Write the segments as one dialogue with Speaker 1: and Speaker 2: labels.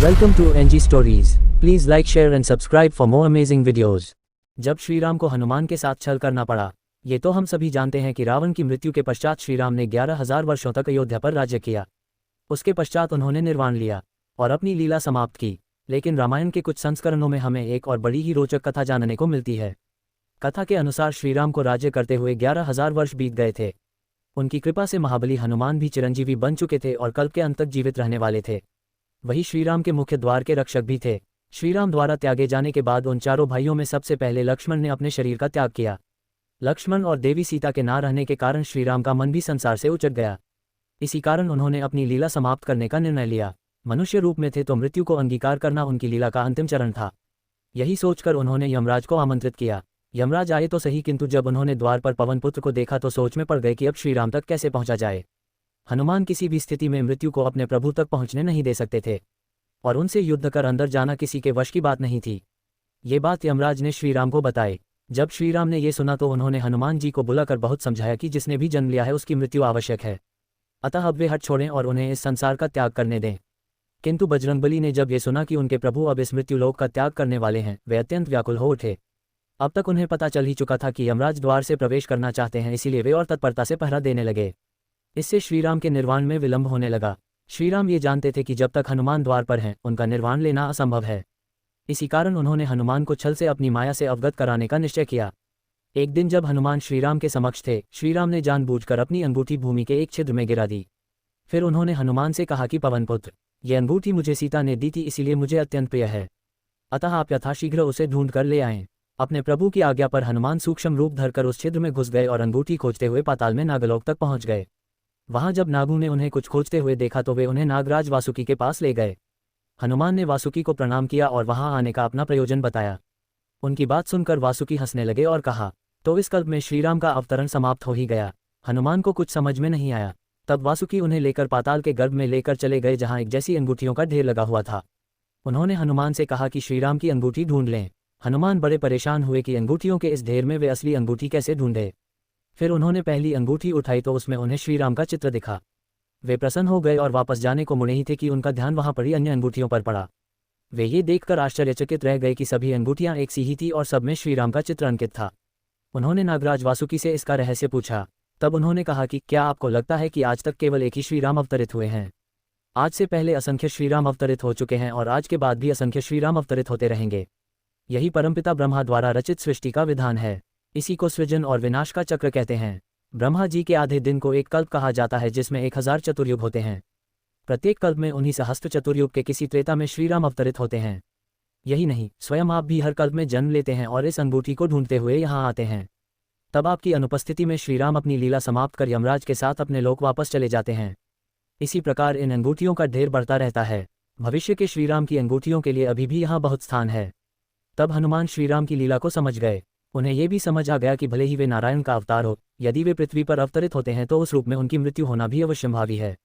Speaker 1: Welcome to NG Stories. Please like, share and subscribe for more amazing videos. जब श्री राम को हनुमान के साथ छल करना पड़ा, ये तो हम सभी जानते हैं कि रावण की मृत्यु के पश्चात श्री राम ने 11,000 वर्षों तक अयोध्या पर राज्य किया। उसके पश्चात उन्होंने निर्वाण लिया और अपनी लीला समाप्त की। लेकिन रामायण के कुछ संस्करणों में हमें एक और बड़ी ही रोचक कथा जानने को मिलती है। कथा के अनुसार श्री राम को राज्य करते हुए 11,000 वर्ष बीत गए थे। उनकी कृपा से महाबली हनुमान भी चिरंजीवी बन चुके थे और कल्प के अंत तक जीवित रहने वाले थे। वही श्रीराम के मुख्य द्वार के रक्षक भी थे। श्रीराम द्वारा त्यागे जाने के बाद उन चारों भाइयों में सबसे पहले लक्ष्मण ने अपने शरीर का त्याग किया। लक्ष्मण और देवी सीता के ना रहने के कारण श्रीराम का मन भी संसार से उचट गया। इसी कारण उन्होंने अपनी लीला समाप्त करने का निर्णय लिया। मनुष्य रूप में थे तो मृत्यु को अंगीकार करना उनकी लीला का अंतिम चरण था। यही सोचकर उन्होंने यमराज को आमंत्रित किया। यमराज आए तो सही, किंतु जब उन्होंने द्वार पर पवन पुत्र को देखा तो सोच में पड़ गए कि अब श्रीराम तक कैसे पहुंचा जाए। हनुमान किसी भी स्थिति में मृत्यु को अपने प्रभु तक पहुंचने नहीं दे सकते थे और उनसे युद्ध कर अंदर जाना किसी के वश की बात नहीं थी। ये बात यमराज ने श्रीराम को बताई। जब श्रीराम ने ये सुना तो उन्होंने हनुमान जी को बुलाकर बहुत समझाया कि जिसने भी जन्म लिया है उसकी मृत्यु आवश्यक है, अतः अब वे हट छोड़ें और उन्हें इस संसार का त्याग करने दें। किंतु बजरंगबली ने जब ये सुना कि उनके प्रभु अब इस मृत्युलोक का त्याग करने वाले हैं, वे अत्यंत व्याकुल हो उठे। अब तक उन्हें पता चल ही चुका था कि यमराज द्वार से प्रवेश करना चाहते हैं, इसीलिए वे और तत्परता से पहरा देने लगे। इससे श्रीराम के निर्वाण में विलंब होने लगा। श्रीराम ये जानते थे कि जब तक हनुमान द्वार पर हैं उनका निर्वाण लेना असंभव है। इसी कारण उन्होंने हनुमान को छल से अपनी माया से अवगत कराने का निश्चय किया। एक दिन जब हनुमान श्रीराम के समक्ष थे, श्रीराम ने जानबूझकर अपनी अंगूठी भूमि के एक छिद्र में गिरा दी। फिर उन्होंने हनुमान से कहा कि पवनपुत्र, ये अंगूठी मुझे सीता ने दी थी, इसीलिए मुझे अत्यंत प्रिय है, अतः आप यथाशीघ्र उसे ढूंढ कर ले आएं। अपने प्रभु की आज्ञा पर हनुमान सूक्ष्म रूप धरकर उस छिद्र में घुस गए और अंगूठी खोजते हुए पाताल में नागलोक तक पहुंच गए। वहां जब नागों ने उन्हें कुछ खोजते हुए देखा तो वे उन्हें नागराज वासुकी के पास ले गए। हनुमान ने वासुकी को प्रणाम किया और वहां आने का अपना प्रयोजन बताया। उनकी बात सुनकर वासुकी हंसने लगे और कहा, तो इस कल्प में श्रीराम का अवतरण समाप्त हो ही गया। हनुमान को कुछ समझ में नहीं आया। तब वासुकी उन्हें लेकर पाताल के गर्भ में लेकर चले गए, जहां एक जैसी अंगूठियों का ढेर लगा हुआ था। उन्होंने हनुमान से कहा कि श्रीराम की अंगूठी ढूंढ लें। हनुमान बड़े परेशान हुए कि अंगूठियों के इस ढेर में वे असली अंगूठी कैसे ढूंढे। फिर उन्होंने पहली अंगूठी उठाई तो उसमें उन्हें श्रीराम का चित्र दिखा। वे प्रसन्न हो गए और वापस जाने को मुड़े ही थे कि उनका ध्यान वहां पड़ी अन्य अंगूठियों पर पड़ा। वे ये देखकर आश्चर्यचकित रह गए कि सभी अंगूठियां एक सी ही थी और सब में श्रीराम का चित्र अंकित था। उन्होंने नागराज वासुकी से इसका रहस्य पूछा। तब उन्होंने कहा कि क्या आपको लगता है कि आज तक केवल एक ही श्रीराम अवतरित हुए हैं? आज से पहले असंख्य श्रीराम अवतरित हो चुके हैं और आज के बाद भी असंख्य श्रीराम अवतरित होते रहेंगे। यही परमपिता ब्रह्मा द्वारा रचित सृष्टि का विधान है। इसी को सृजन और विनाश का चक्र कहते हैं। ब्रह्मा जी के आधे दिन को एक कल्प कहा जाता है, जिसमें 1000 चतुर्युग होते हैं। प्रत्येक कल्प में उन्हीं सहस्त्र चतुर्युग के किसी त्रेता में श्रीराम अवतरित होते हैं। यही नहीं, स्वयं आप भी हर कल्प में जन्म लेते हैं और इस अंगूठी को ढूंढते हुए यहाँ आते हैं। तब आपकी अनुपस्थिति में श्रीराम अपनी लीला समाप्त कर यमराज के साथ अपने लोक वापस चले जाते हैं। इसी प्रकार इन अंगूठियों का ढेर बढ़ता रहता है। भविष्य के श्रीराम की अंगूठियों के लिए अभी भी यहाँ बहुत स्थान है। तब हनुमान श्रीराम की लीला को समझ गए। उन्हें यह भी समझ आ गया कि भले ही वे नारायण का अवतार हो, यदि वे पृथ्वी पर अवतरित होते हैं तो उस रूप में उनकी मृत्यु होना भी अवश्यंभावी है।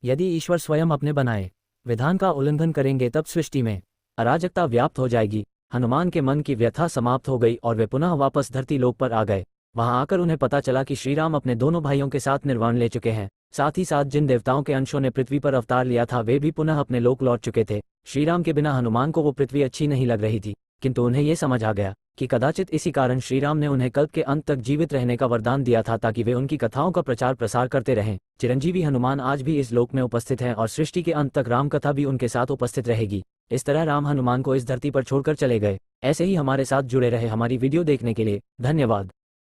Speaker 1: यदि ईश्वर स्वयं अपने बनाए विधान का उल्लंघन करेंगे तब सृष्टि में अराजकता व्याप्त हो जाएगी। हनुमान के मन की व्यथा समाप्त हो गई और वे पुनः वापस धरती लोक पर आ गए। वहां आकर उन्हें पता चला कि श्रीराम अपने दोनों भाइयों के साथ निर्वाण ले चुके हैं। साथ ही साथ जिन देवताओं के अंशों ने पृथ्वी पर अवतार लिया था वे भी पुनः अपने लोक लौट चुके थे। श्रीराम के बिना हनुमान को वो पृथ्वी अच्छी नहीं लग रही थी, किंतु उन्हें यह समझ आ गया कि कदाचित इसी कारण श्रीराम ने उन्हें कल्प के अंत तक जीवित रहने का वरदान दिया था, ताकि वे उनकी कथाओं का प्रचार प्रसार करते रहें। चिरंजीवी हनुमान आज भी इस लोक में उपस्थित हैं और सृष्टि के अंत तक राम कथा भी उनके साथ उपस्थित रहेगी। इस तरह राम हनुमान को इस धरती पर छोड़कर चले गए। ऐसे ही हमारे साथ जुड़े रहे। हमारी वीडियो देखने के लिए धन्यवाद।